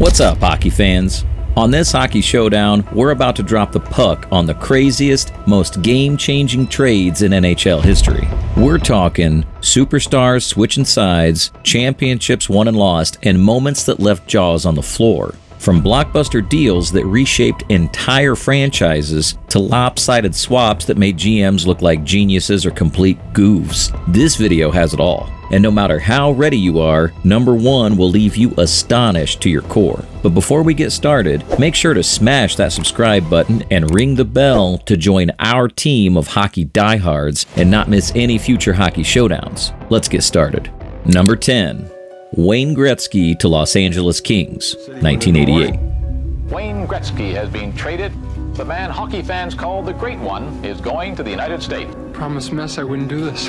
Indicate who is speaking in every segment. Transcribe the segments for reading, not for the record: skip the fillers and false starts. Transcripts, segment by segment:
Speaker 1: What's up, hockey fans? On this Hockey Showdown, we're about to drop the puck on the craziest, most game-changing trades in NHL history. We're talking superstars switching sides, championships won and lost, and moments that left jaws on the floor. From blockbuster deals that reshaped entire franchises to lopsided swaps that made GMs look like geniuses or complete goofs. This video has it all. And no matter how ready you are, number one will leave you astonished to your core. But before we get started, make sure to smash that subscribe button and ring the bell to join our team of hockey diehards and not miss any future Hockey Showdowns. Let's get started. Number 10. Wayne Gretzky to Los Angeles Kings, 1988.
Speaker 2: Wayne Gretzky has been traded. The man hockey fans call the Great One is going to the United States.
Speaker 3: Promised Mess I wouldn't do this.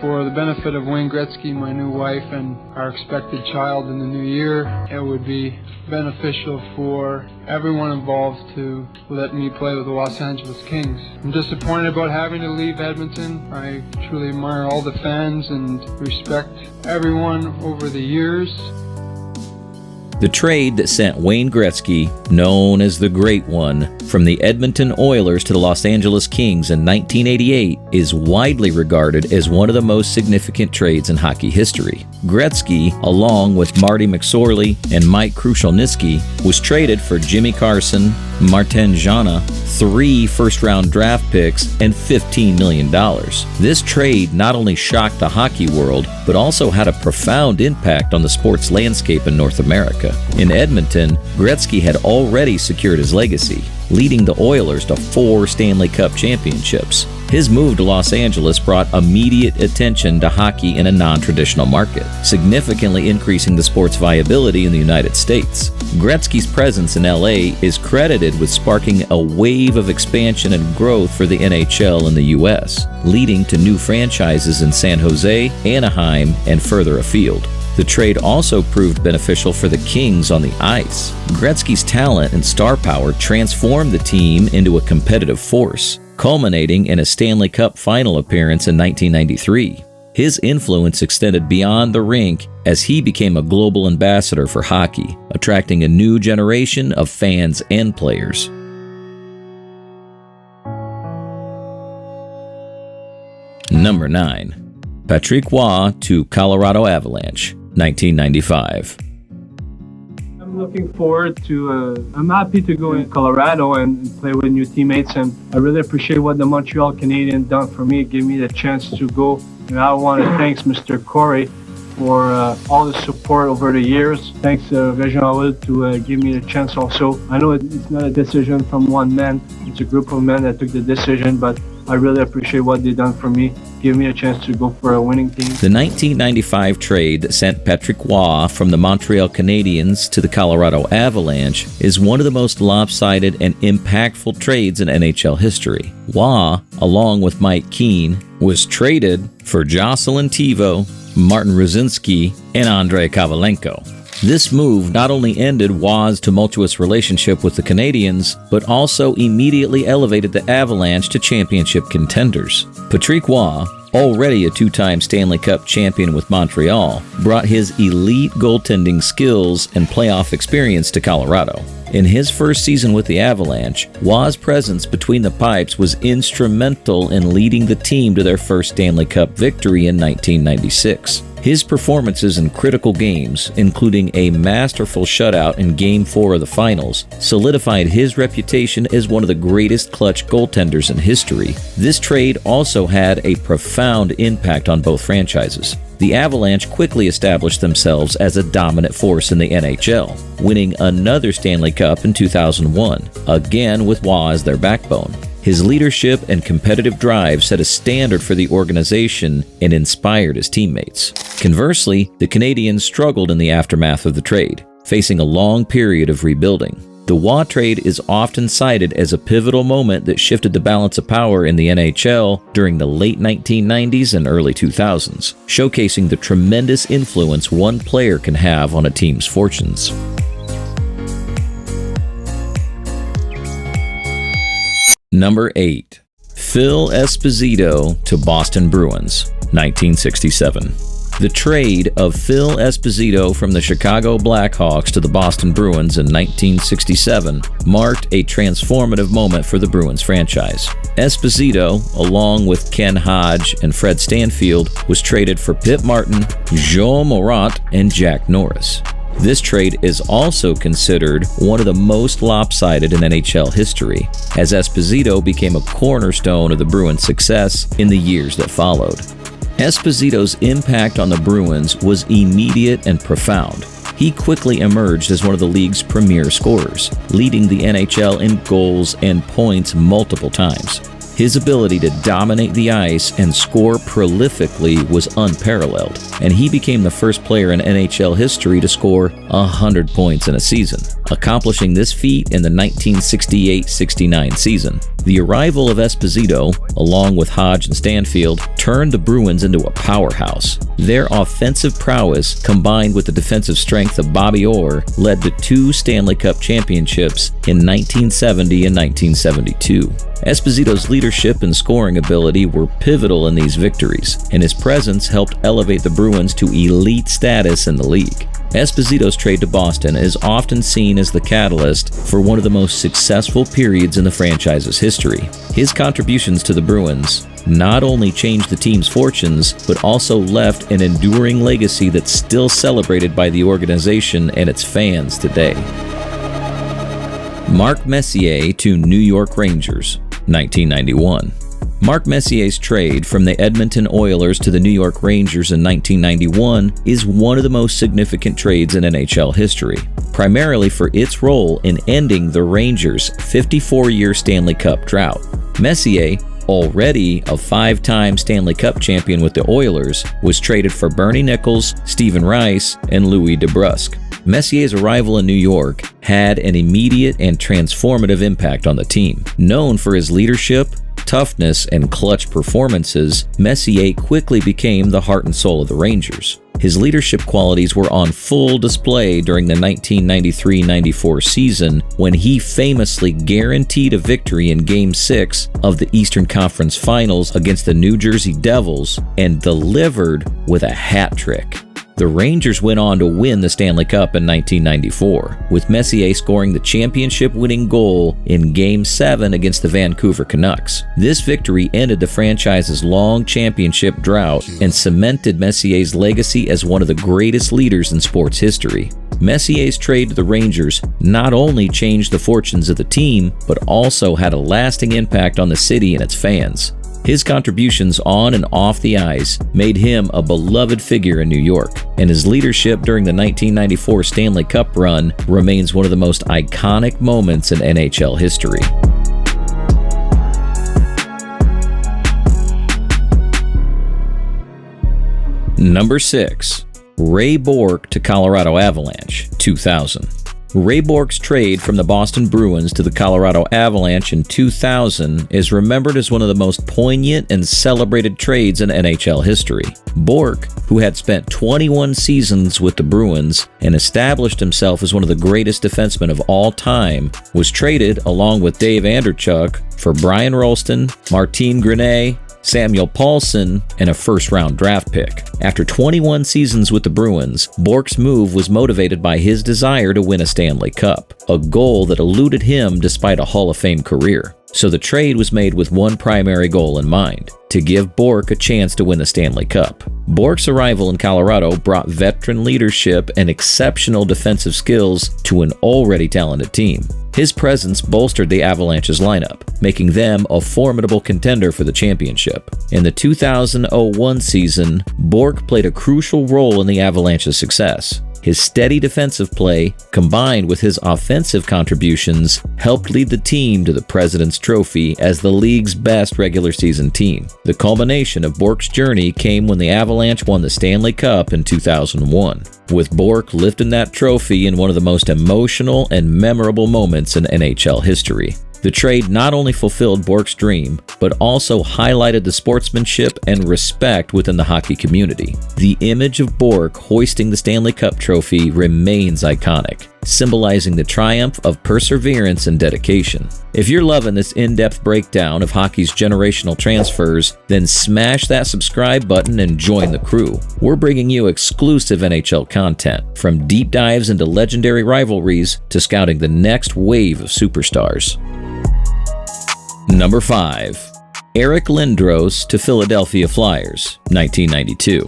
Speaker 3: For the benefit of Wayne Gretzky, my new wife, and our expected child in the new year, it would be beneficial for everyone involved to let me play with the Los Angeles Kings. I'm disappointed about having to leave Edmonton. I truly admire all the fans and respect everyone over the years.
Speaker 1: The trade that sent Wayne Gretzky, known as the Great One, from the Edmonton Oilers to the Los Angeles Kings in 1988 is widely regarded as one of the most significant trades in hockey history. Gretzky, along with Marty McSorley and Mike Krushelnyski, was traded for Jimmy Carson, Martin Jana, 3 first-round draft picks, and $15 million. This trade not only shocked the hockey world, but also had a profound impact on the sports landscape in North America. In Edmonton, Gretzky had already secured his legacy, leading the Oilers to 4 Stanley Cup championships. His move to Los Angeles brought immediate attention to hockey in a non-traditional market, significantly increasing the sport's viability in the United States. Gretzky's presence in LA is credited with sparking a wave of expansion and growth for the NHL in the US, leading to new franchises in San Jose, Anaheim, and further afield. The trade also proved beneficial for the Kings on the ice. Gretzky's talent and star power transformed the team into a competitive force, culminating in a Stanley Cup final appearance in 1993. His influence extended beyond the rink as he became a global ambassador for hockey, attracting a new generation of fans and players. Number 9. Patrick Roy to Colorado Avalanche, 1995.
Speaker 4: I'm looking forward to, I'm happy to go in Colorado and play with new teammates, and I really appreciate what the Montreal Canadiens done for me, give me the chance to go. And I want to thank Mr. Corey for all the support over the years. Thanks Reginald to give me the chance also. I know it's not a decision from one man, it's a group of men that took the decision, but I really appreciate what they've done for me, give me a chance to go for a winning team.
Speaker 1: The 1995 trade that sent Patrick Roy from the Montreal Canadiens to the Colorado Avalanche is one of the most lopsided and impactful trades in NHL history. Roy, along with Mike Keane, was traded for Jocelyn Thibault, Martin Ruzinski, and Andrei Kovalenko. This move not only ended Roy's tumultuous relationship with the Canadiens, but also immediately elevated the Avalanche to championship contenders. Patrick Roy, already a 2-time Stanley Cup champion with Montreal, brought his elite goaltending skills and playoff experience to Colorado. In his first season with the Avalanche, Roy's presence between the pipes was instrumental in leading the team to their first Stanley Cup victory in 1996. His performances in critical games, including a masterful shutout in Game 4 of the finals, solidified his reputation as one of the greatest clutch goaltenders in history. This trade also had a profound impact on both franchises. The Avalanche quickly established themselves as a dominant force in the NHL, winning another Stanley Cup in 2001, again with Roy as their backbone. His leadership and competitive drive set a standard for the organization and inspired his teammates. Conversely, the Canadiens struggled in the aftermath of the trade, facing a long period of rebuilding. The Roy trade is often cited as a pivotal moment that shifted the balance of power in the NHL during the late 1990s and early 2000s, showcasing the tremendous influence one player can have on a team's fortunes. Number 8. Phil Esposito to Boston Bruins, 1967. The trade of Phil Esposito from the Chicago Blackhawks to the Boston Bruins in 1967 marked a transformative moment for the Bruins franchise. Esposito, along with Ken Hodge and Fred Stanfield, was traded for Pip Martin, Joe Morat, and Jack Norris. This trade is also considered one of the most lopsided in NHL history, as Esposito became a cornerstone of the Bruins' success in the years that followed. Esposito's impact on the Bruins was immediate and profound. He quickly emerged as one of the league's premier scorers, leading the NHL in goals and points multiple times. His ability to dominate the ice and score prolifically was unparalleled, and he became the first player in NHL history to score 100 points in a season, accomplishing this feat in the 1968-69 season. The arrival of Esposito, along with Hodge and Stanfield, turned the Bruins into a powerhouse. Their offensive prowess, combined with the defensive strength of Bobby Orr, led to 2 Stanley Cup championships in 1970 and 1972. Esposito's leadership and scoring ability were pivotal in these victories, and his presence helped elevate the Bruins to elite status in the league. Esposito's trade to Boston is often seen as the catalyst for one of the most successful periods in the franchise's history. His contributions to the Bruins not only changed the team's fortunes, but also left an enduring legacy that's still celebrated by the organization and its fans today. Mark Messier to New York Rangers, 1991. Mark Messier's trade from the Edmonton Oilers to the New York Rangers in 1991 is one of the most significant trades in NHL history, primarily for its role in ending the Rangers' 54-year Stanley Cup drought. Messier, already a 5-time Stanley Cup champion with the Oilers, was traded for Bernie Nichols, Stephen Rice, and Louis DeBrusque. Messier's arrival in New York had an immediate and transformative impact on the team. Known for his leadership, toughness, and clutch performances, Messier quickly became the heart and soul of the Rangers. His leadership qualities were on full display during the 1993-94 season, when he famously guaranteed a victory in Game 6 of the Eastern Conference Finals against the New Jersey Devils and delivered with a hat trick. The Rangers went on to win the Stanley Cup in 1994, with Messier scoring the championship-winning goal in Game 7 against the Vancouver Canucks. This victory ended the franchise's long championship drought and cemented Messier's legacy as one of the greatest leaders in sports history. Messier's trade to the Rangers not only changed the fortunes of the team, but also had a lasting impact on the city and its fans. His contributions on and off the ice made him a beloved figure in New York, and his leadership during the 1994 Stanley Cup run remains one of the most iconic moments in NHL history. Number 6. Ray Bourque to Colorado Avalanche, 2000. Ray Bourque's trade from the Boston Bruins to the Colorado Avalanche in 2000 is remembered as one of the most poignant and celebrated trades in NHL history. Bourque, who had spent 21 seasons with the Bruins and established himself as one of the greatest defensemen of all time, was traded along with Dave Anderchuk for Brian Rolston, Martin Grenet, Samuel Paulson, and a first-round draft pick. After 21 seasons with the Bruins, Bourque's move was motivated by his desire to win a Stanley Cup, a goal that eluded him despite a Hall of Fame career. So the trade was made with one primary goal in mind: to give Bourque a chance to win the Stanley Cup. Bourque's arrival in Colorado brought veteran leadership and exceptional defensive skills to an already talented team. His presence bolstered the Avalanche's lineup, making them a formidable contender for the championship. In the 2000-01 season, Bourque played a crucial role in the Avalanche's success. His steady defensive play, combined with his offensive contributions, helped lead the team to the President's Trophy as the league's best regular season team. The culmination of Bourque's journey came when the Avalanche won the Stanley Cup in 2001, with Bourque lifting that trophy in one of the most emotional and memorable moments in NHL history. The trade not only fulfilled Bourque's dream, but also highlighted the sportsmanship and respect within the hockey community. The image of Bourque hoisting the Stanley Cup trophy remains iconic, symbolizing the triumph of perseverance and dedication. If you're loving this in-depth breakdown of hockey's generational transfers, then smash that subscribe button and join the crew. We're bringing you exclusive NHL content, from deep dives into legendary rivalries to scouting the next wave of superstars. Number 5. Eric Lindros to Philadelphia Flyers, 1992.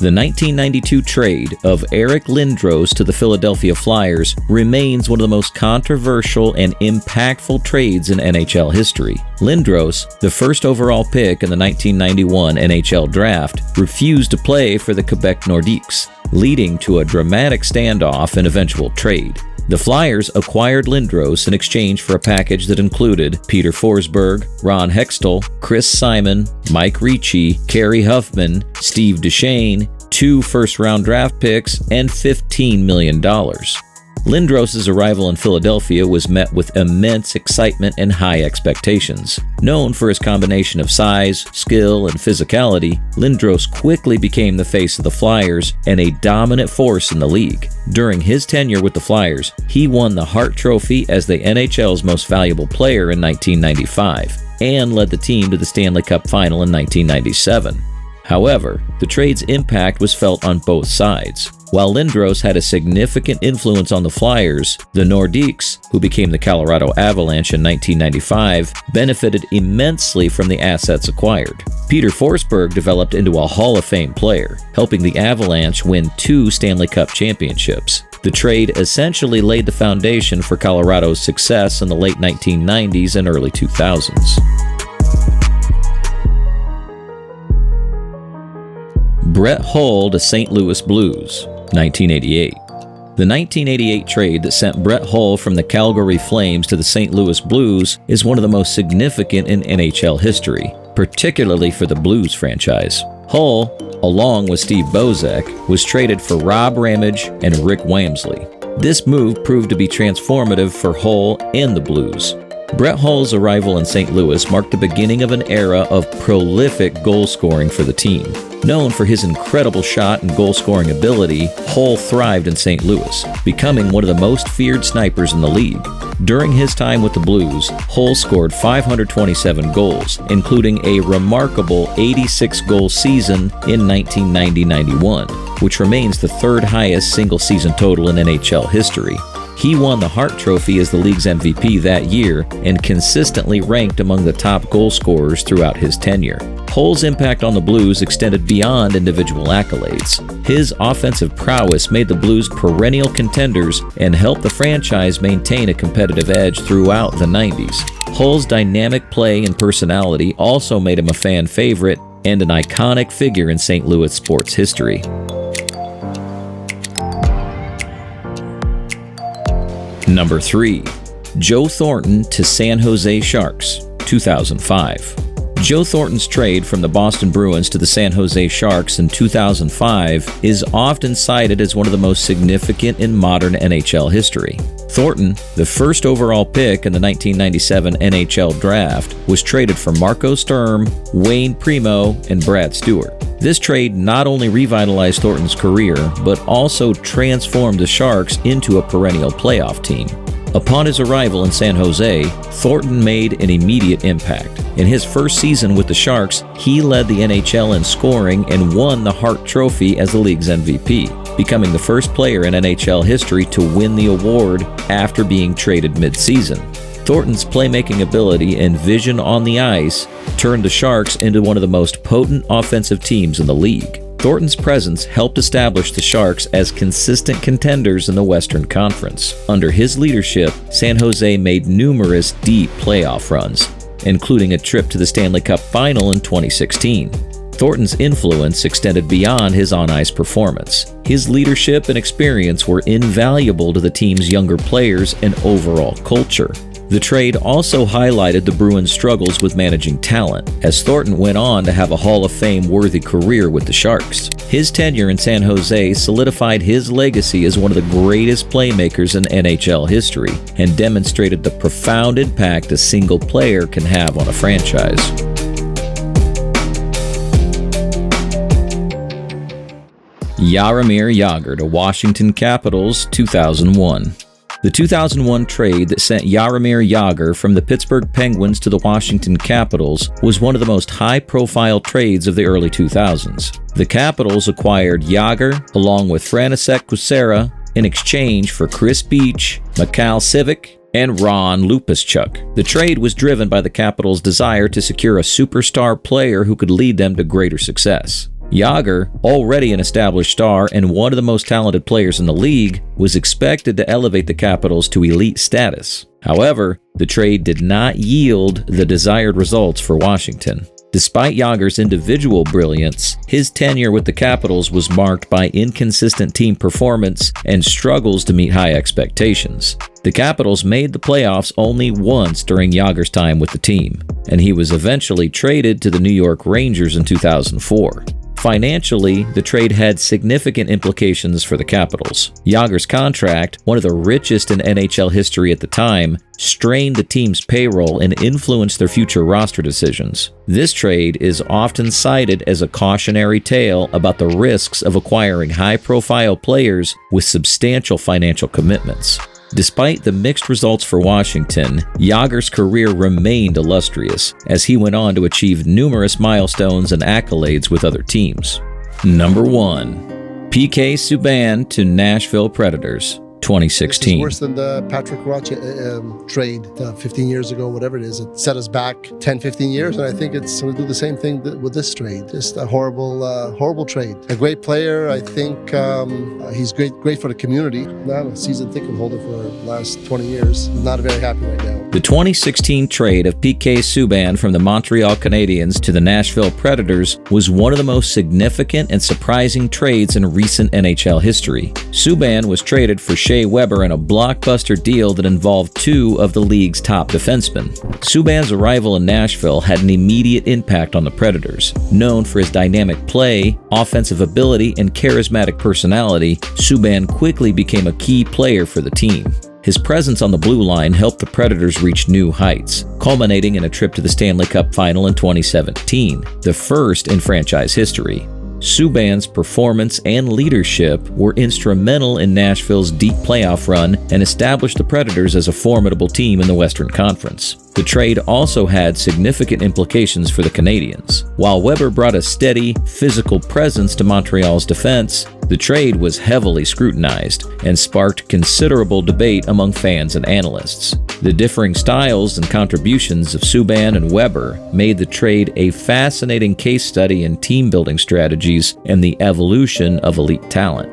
Speaker 1: The 1992 trade of Eric Lindros to the Philadelphia Flyers remains one of the most controversial and impactful trades in NHL history. Lindros, the first overall pick in the 1991 NHL draft, refused to play for the Quebec Nordiques, leading to a dramatic standoff and eventual trade. The Flyers acquired Lindros in exchange for a package that included Peter Forsberg, Ron Hextall, Chris Simon, Mike Ricci, Kerry Huffman, Steve Duchesne, 2 first-round draft picks, and $15 million. Lindros' arrival in Philadelphia was met with immense excitement and high expectations. Known for his combination of size, skill, and physicality, Lindros quickly became the face of the Flyers and a dominant force in the league. During his tenure with the Flyers, he won the Hart Trophy as the NHL's most valuable player in 1995 and led the team to the Stanley Cup Final in 1997. However, the trade's impact was felt on both sides. While Lindros had a significant influence on the Flyers, the Nordiques, who became the Colorado Avalanche in 1995, benefited immensely from the assets acquired. Peter Forsberg developed into a Hall of Fame player, helping the Avalanche win 2 Stanley Cup championships. The trade essentially laid the foundation for Colorado's success in the late 1990s and early 2000s. Brett Hull to St. Louis Blues, 1988. The 1988 trade that sent Brett Hull from the Calgary Flames to the St. Louis Blues is one of the most significant in NHL history, particularly for the Blues franchise. Hull, along with Steve Bozek, was traded for Rob Ramage and Rick Wamsley. This move proved to be transformative for Hull and the Blues. Brett Hull's arrival in St. Louis marked the beginning of an era of prolific goal scoring for the team. Known for his incredible shot and goal-scoring ability, Hull thrived in St. Louis, becoming one of the most feared snipers in the league. During his time with the Blues, Hull scored 527 goals, including a remarkable 86-goal season in 1990-91, which remains the 3rd highest single-season total in NHL history. He won the Hart Trophy as the league's MVP that year and consistently ranked among the top goal scorers throughout his tenure. Hull's impact on the Blues extended beyond individual accolades. His offensive prowess made the Blues perennial contenders and helped the franchise maintain a competitive edge throughout the 90s. Hull's dynamic play and personality also made him a fan favorite and an iconic figure in St. Louis sports history. Number 3. Joe Thornton to San Jose Sharks, 2005. Joe Thornton's trade from the Boston Bruins to the San Jose Sharks in 2005 is often cited as one of the most significant in modern NHL history. Thornton, the first overall pick in the 1997 NHL draft, was traded for Marco Sturm, Wayne Primo, and Brad Stewart. This trade not only revitalized Thornton's career, but also transformed the Sharks into a perennial playoff team. Upon his arrival in San Jose, Thornton made an immediate impact. In his first season with the Sharks, he led the NHL in scoring and won the Hart Trophy as the league's MVP, becoming the first player in NHL history to win the award after being traded mid-season. Thornton's playmaking ability and vision on the ice turned the Sharks into one of the most potent offensive teams in the league. Thornton's presence helped establish the Sharks as consistent contenders in the Western Conference. Under his leadership, San Jose made numerous deep playoff runs, including a trip to the Stanley Cup Final in 2016. Thornton's influence extended beyond his on-ice performance. His leadership and experience were invaluable to the team's younger players and overall culture. The trade also highlighted the Bruins' struggles with managing talent, as Thornton went on to have a Hall of Fame-worthy career with the Sharks. His tenure in San Jose solidified his legacy as one of the greatest playmakers in NHL history and demonstrated the profound impact a single player can have on a franchise. Jaromir Jagr to Washington Capitals, 2001. The 2001 trade that sent Jaromir Jagr from the Pittsburgh Penguins to the Washington Capitals was one of the most high-profile trades of the early 2000s. The Capitals acquired Jagr along with František Kučera in exchange for Chris Beach, Mikhail Civic, and Ron Lupischuk. The trade was driven by the Capitals' desire to secure a superstar player who could lead them to greater success. Jagr, already an established star and one of the most talented players in the league, was expected to elevate the Capitals to elite status. However, the trade did not yield the desired results for Washington. Despite Jagr's individual brilliance, his tenure with the Capitals was marked by inconsistent team performance and struggles to meet high expectations. The Capitals made the playoffs only once during Jagr's time with the team, and he was eventually traded to the New York Rangers in 2004. Financially, the trade had significant implications for the Capitals. Jagr's contract, one of the richest in NHL history at the time, strained the team's payroll and influenced their future roster decisions. This trade is often cited as a cautionary tale about the risks of acquiring high-profile players with substantial financial commitments. Despite the mixed results for Washington, Jagr's career remained illustrious, as he went on to achieve numerous milestones and accolades with other teams. Number 1. PK Subban to Nashville Predators, 2016.
Speaker 5: This is worse than the Patrick Roy trade 15 years ago, whatever it is. It set us back 10, 15 years, and I think it's going to do the same thing with this trade. Just a horrible trade. A great player. I think he's great for the community. Now a season ticket holder for the last 20 years. Not very happy right now.
Speaker 1: The 2016 trade of PK Subban from the Montreal Canadiens to the Nashville Predators was one of the most significant and surprising trades in recent NHL history. Subban was traded for Shea Weber in a blockbuster deal that involved two of the league's top defensemen. Subban's arrival in Nashville had an immediate impact on the Predators. Known for his dynamic play, offensive ability, and charismatic personality, Subban quickly became a key player for the team. His presence on the blue line helped the Predators reach new heights, culminating in a trip to the Stanley Cup Final in 2017, the first in franchise history. Subban's performance and leadership were instrumental in Nashville's deep playoff run and established the Predators as a formidable team in the Western Conference. The trade also had significant implications for the Canadiens. While Weber brought a steady, physical presence to Montreal's defense, the trade was heavily scrutinized and sparked considerable debate among fans and analysts. The differing styles and contributions of Subban and Weber made the trade a fascinating case study in team-building strategies and the evolution of elite talent.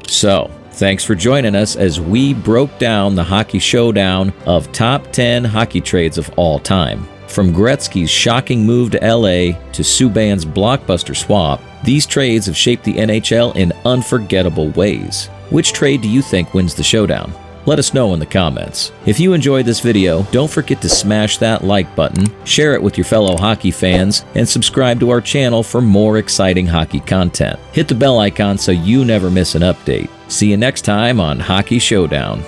Speaker 1: So, thanks for joining us as we broke down the hockey showdown of top 10 hockey trades of all time. From Gretzky's shocking move to LA to Subban's blockbuster swap, these trades have shaped the NHL in unforgettable ways. Which trade do you think wins the showdown? Let us know in the comments. If you enjoyed this video, don't forget to smash that like button, share it with your fellow hockey fans, and subscribe to our channel for more exciting hockey content. Hit the bell icon so you never miss an update. See you next time on Hockey Showdown.